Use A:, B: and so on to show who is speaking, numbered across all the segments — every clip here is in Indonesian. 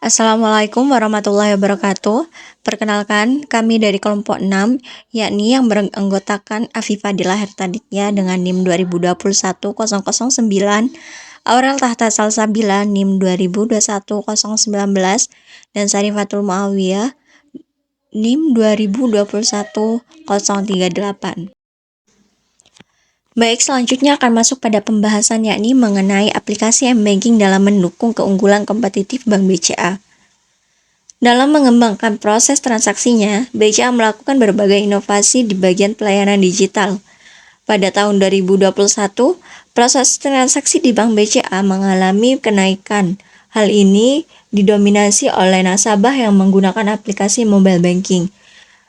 A: Assalamualaikum warahmatullahi wabarakatuh. Perkenalkan, kami dari kelompok 6, yakni yang beranggotakan Afifah Dila Hertaditya dengan NIM 2021-009, Aurel Tahta Salsabila NIM 2021-019, dan Sarifatul Muawiyah NIM 2021-038. Baik, selanjutnya akan masuk pada pembahasan yakni mengenai aplikasi M-Banking dalam mendukung keunggulan kompetitif Bank BCA. Dalam mengembangkan proses transaksinya, BCA melakukan berbagai inovasi di bagian pelayanan digital. Pada tahun 2021, proses transaksi di Bank BCA mengalami kenaikan. Hal ini didominasi oleh nasabah yang menggunakan aplikasi mobile banking.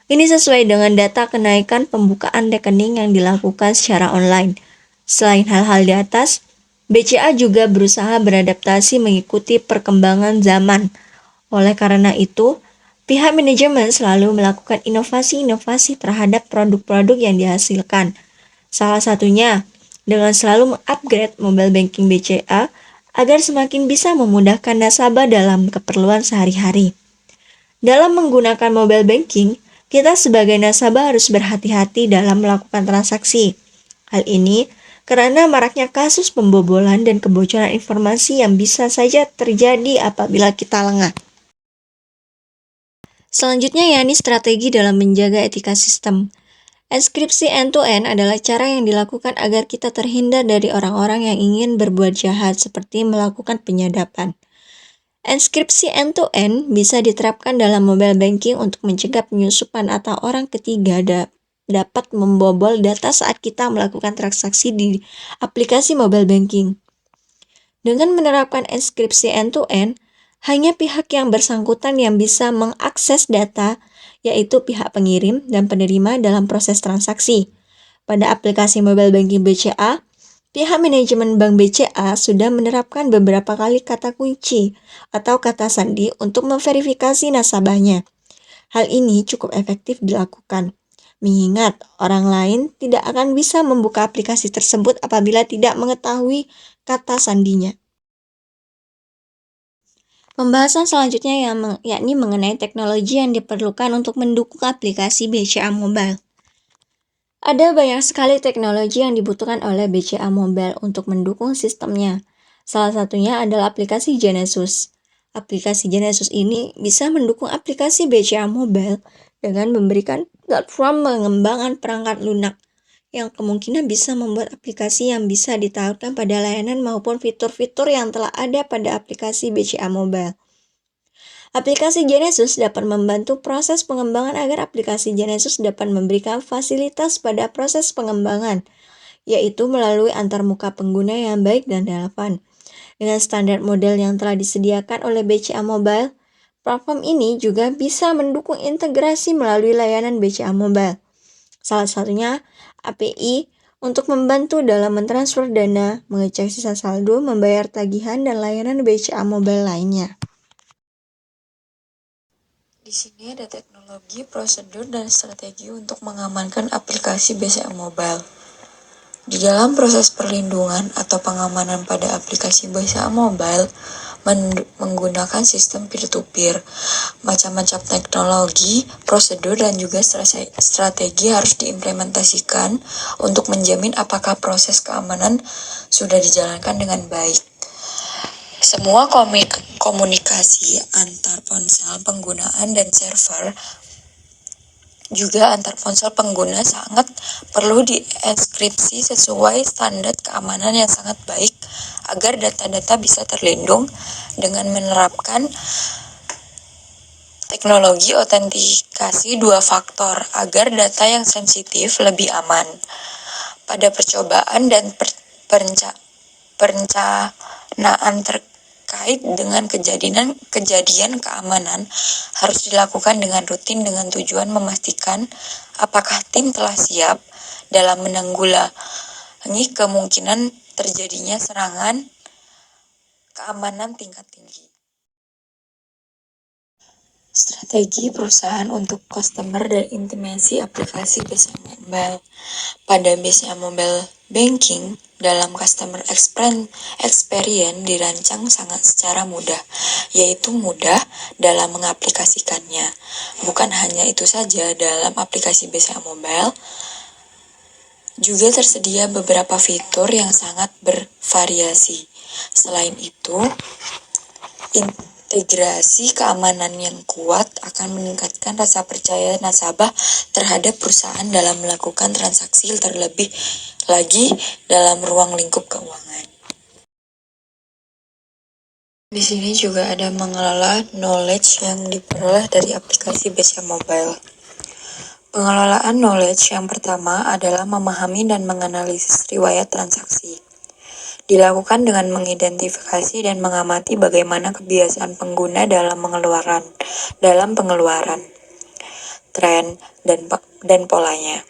A: Ini sesuai dengan data kenaikan pembukaan rekening yang dilakukan secara online. Selain hal-hal di atas, BCA juga berusaha beradaptasi mengikuti perkembangan zaman. Oleh karena itu, pihak manajemen selalu melakukan inovasi-inovasi terhadap produk-produk yang dihasilkan. Salah satunya, dengan selalu mengupgrade mobile banking BCA agar semakin bisa memudahkan nasabah dalam keperluan sehari-hari. Dalam menggunakan mobile banking, kita sebagai nasabah harus berhati-hati dalam melakukan transaksi. Hal ini karena maraknya kasus pembobolan dan kebocoran informasi yang bisa saja terjadi apabila kita lengah. Selanjutnya yakni strategi dalam menjaga etika sistem. Enkripsi end-to-end adalah cara yang dilakukan agar kita terhindar dari orang-orang yang ingin berbuat jahat seperti melakukan penyadapan. Enkripsi end-to-end bisa diterapkan dalam mobile banking untuk mencegah penyusupan atau orang ketiga dapat membobol data saat kita melakukan transaksi di aplikasi mobile banking. Dengan menerapkan enkripsi end-to-end, hanya pihak yang bersangkutan yang bisa mengakses data, yaitu pihak pengirim dan penerima dalam proses transaksi. Pada aplikasi mobile banking BCA, pihak manajemen Bank BCA sudah menerapkan beberapa kali kata kunci atau kata sandi untuk memverifikasi nasabahnya. Hal ini cukup efektif dilakukan, mengingat orang lain tidak akan bisa membuka aplikasi tersebut apabila tidak mengetahui kata sandinya. Pembahasan selanjutnya yakni mengenai teknologi yang diperlukan untuk mendukung aplikasi BCA Mobile. Ada banyak sekali teknologi yang dibutuhkan oleh BCA Mobile untuk mendukung sistemnya. Salah satunya adalah aplikasi Genesis. Aplikasi Genesis ini bisa mendukung aplikasi BCA Mobile dengan memberikan platform pengembangan perangkat lunak yang kemungkinan bisa membuat aplikasi yang bisa ditawarkan pada layanan maupun fitur-fitur yang telah ada pada aplikasi BCA Mobile. Aplikasi Genesis dapat membantu proses pengembangan agar aplikasi Genesis dapat memberikan fasilitas pada proses pengembangan, yaitu melalui antarmuka pengguna yang baik dan relevan. Dengan standar model yang telah disediakan oleh BCA Mobile, platform ini juga bisa mendukung integrasi melalui layanan BCA Mobile. Salah satunya API untuk membantu dalam mentransfer dana, mengecek sisa saldo, membayar tagihan, dan layanan BCA Mobile lainnya.
B: Di sini ada teknologi, prosedur, dan strategi untuk mengamankan aplikasi BCA Mobile. Di dalam proses perlindungan atau pengamanan pada aplikasi BCA Mobile menggunakan sistem peer-to-peer. Macam-macam teknologi, prosedur, dan juga strategi harus diimplementasikan untuk menjamin apakah proses keamanan sudah dijalankan dengan baik. Semua komunikasi antar ponsel penggunaan dan server juga antar ponsel pengguna sangat perlu dienkripsi sesuai standar keamanan yang sangat baik agar data-data bisa terlindung dengan menerapkan teknologi autentikasi 2 faktor agar data yang sensitif lebih aman. Pada percobaan dan perencanaan terkait dengan kejadian keamanan harus dilakukan dengan rutin dengan tujuan memastikan apakah tim telah siap dalam menanggulangi kemungkinan terjadinya serangan keamanan tingkat tinggi. Strategi perusahaan untuk customer dan intimasi aplikasi BCA Mobile. Pada BCA Mobile Banking, dalam customer experience dirancang sangat secara mudah, yaitu mudah dalam mengaplikasikannya. Bukan hanya itu saja, dalam aplikasi BCA Mobile juga tersedia beberapa fitur yang sangat bervariasi. Selain itu, integrasi keamanan yang kuat akan meningkatkan rasa percaya nasabah terhadap perusahaan dalam melakukan transaksi, terlebih lagi dalam ruang lingkup keuangan. Di sini juga ada mengelola knowledge yang diperoleh dari aplikasi BCA Mobile. Pengelolaan knowledge yang pertama adalah memahami dan menganalisis riwayat transaksi. Dilakukan dengan mengidentifikasi dan mengamati bagaimana kebiasaan pengguna dalam pengeluaran, tren, dan polanya.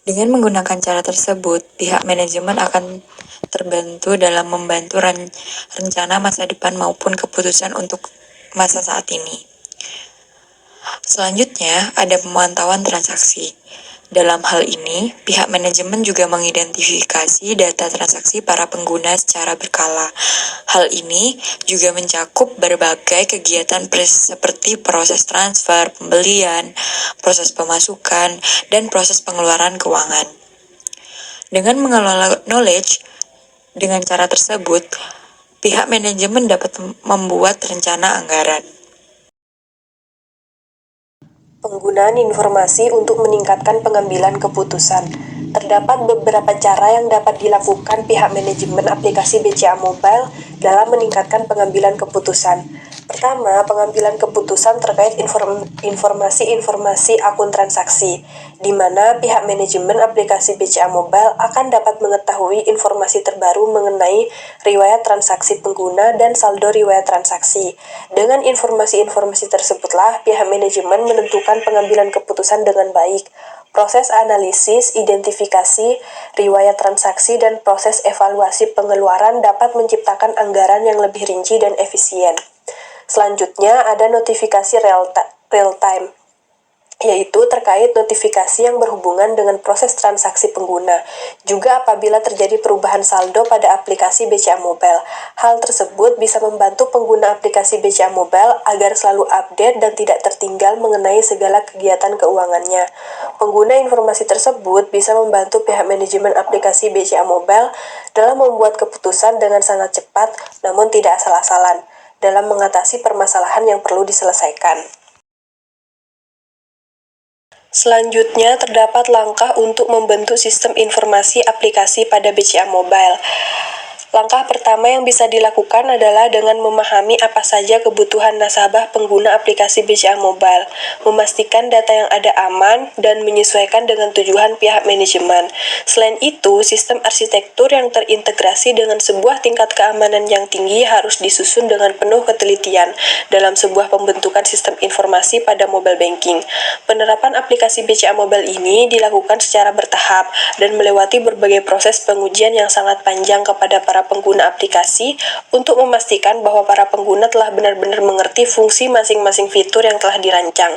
B: Dengan menggunakan cara tersebut, pihak manajemen akan terbantu dalam membantu rencana masa depan maupun keputusan untuk masa saat ini. Selanjutnya, ada pemantauan transaksi. Dalam hal ini, pihak manajemen juga mengidentifikasi data transaksi para pengguna secara berkala. Hal ini juga mencakup berbagai kegiatan seperti proses transfer, pembelian, proses pemasukan, dan proses pengeluaran keuangan. Dengan mengelola knowledge dengan cara tersebut, pihak manajemen dapat membuat rencana anggaran.
C: Penggunaan informasi untuk meningkatkan pengambilan keputusan. Terdapat beberapa cara yang dapat dilakukan pihak manajemen aplikasi BCA Mobile dalam meningkatkan pengambilan keputusan. Pertama, pengambilan keputusan terkait informasi akun transaksi, di mana pihak manajemen aplikasi BCA Mobile akan dapat mengetahui informasi terbaru mengenai riwayat transaksi pengguna dan saldo riwayat transaksi. Dengan informasi-informasi tersebutlah, pihak manajemen menentukan pengambilan keputusan dengan baik. Proses analisis, identifikasi, riwayat transaksi, dan proses evaluasi pengeluaran dapat menciptakan anggaran yang lebih rinci dan efisien. Selanjutnya, ada notifikasi real-time, yaitu terkait notifikasi yang berhubungan dengan proses transaksi pengguna, juga apabila terjadi perubahan saldo pada aplikasi BCA Mobile. Hal tersebut bisa membantu pengguna aplikasi BCA Mobile agar selalu update dan tidak tertinggal mengenai segala kegiatan keuangannya. Pengguna informasi tersebut bisa membantu pihak manajemen aplikasi BCA Mobile dalam membuat keputusan dengan sangat cepat, namun tidak asal-asalan, dalam mengatasi permasalahan yang perlu diselesaikan. Selanjutnya, terdapat langkah untuk membentuk sistem informasi aplikasi pada BCA Mobile. Langkah pertama yang bisa dilakukan adalah dengan memahami apa saja kebutuhan nasabah pengguna aplikasi BCA Mobile, memastikan data yang ada aman, dan menyesuaikan dengan tujuan pihak manajemen. Selain itu, sistem arsitektur yang terintegrasi dengan sebuah tingkat keamanan yang tinggi harus disusun dengan penuh ketelitian dalam sebuah pembentukan sistem informasi pada mobile banking. Penerapan aplikasi BCA Mobile ini dilakukan secara bertahap dan melewati berbagai proses pengujian yang sangat panjang kepada para pengguna aplikasi untuk memastikan bahwa para pengguna telah benar-benar mengerti fungsi masing-masing fitur yang telah dirancang.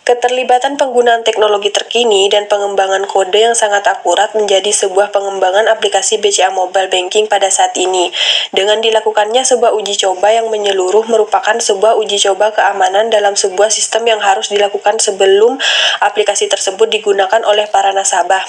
C: Keterlibatan penggunaan teknologi terkini dan pengembangan kode yang sangat akurat menjadi sebuah pengembangan aplikasi BCA Mobile Banking pada saat ini. Dengan dilakukannya sebuah uji coba yang menyeluruh merupakan sebuah uji coba keamanan dalam sebuah sistem yang harus dilakukan sebelum aplikasi tersebut digunakan oleh para nasabah.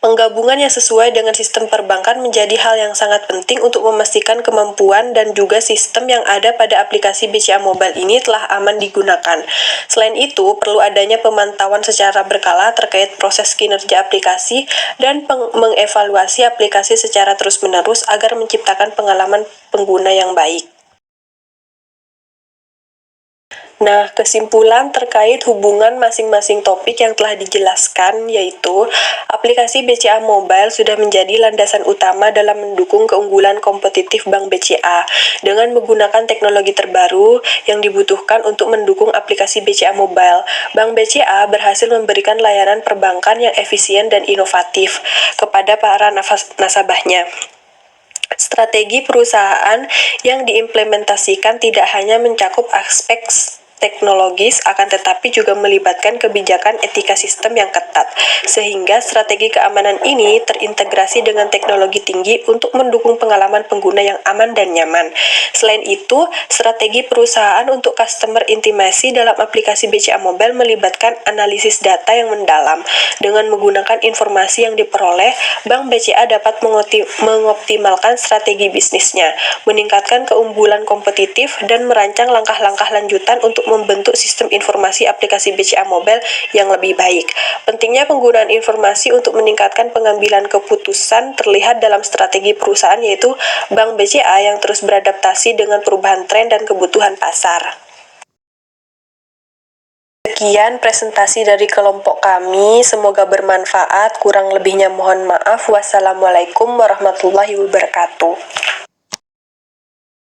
C: Penggabungan yang sesuai dengan sistem perbankan menjadi hal yang sangat penting untuk memastikan kemampuan dan juga sistem yang ada pada aplikasi BCA Mobile ini telah aman digunakan. Selain itu, perlu adanya pemantauan secara berkala terkait proses kinerja aplikasi dan mengevaluasi aplikasi secara terus-menerus agar menciptakan pengalaman pengguna yang baik. Nah, kesimpulan terkait hubungan masing-masing topik yang telah dijelaskan yaitu aplikasi BCA Mobile sudah menjadi landasan utama dalam mendukung keunggulan kompetitif Bank BCA dengan menggunakan teknologi terbaru yang dibutuhkan untuk mendukung aplikasi BCA Mobile. Bank BCA berhasil memberikan layanan perbankan yang efisien dan inovatif kepada para nasabahnya. Strategi perusahaan yang diimplementasikan tidak hanya mencakup aspek teknologis, akan tetapi juga melibatkan kebijakan etika sistem yang ketat, sehingga strategi keamanan ini terintegrasi dengan teknologi tinggi untuk mendukung pengalaman pengguna yang aman dan nyaman. Selain itu, strategi perusahaan untuk customer intimacy dalam aplikasi BCA Mobile melibatkan analisis data yang mendalam. Dengan menggunakan informasi yang diperoleh, Bank BCA dapat mengoptimalkan strategi bisnisnya, meningkatkan keunggulan kompetitif, dan merancang langkah-langkah lanjutan untuk membentuk sistem informasi aplikasi BCA Mobile yang lebih baik. Pentingnya penggunaan informasi untuk meningkatkan pengambilan keputusan terlihat dalam strategi perusahaan, yaitu Bank BCA yang terus beradaptasi dengan perubahan tren dan kebutuhan pasar. Sekian presentasi dari kelompok kami, semoga bermanfaat. Kurang lebihnya mohon maaf. Wassalamualaikum warahmatullahi wabarakatuh.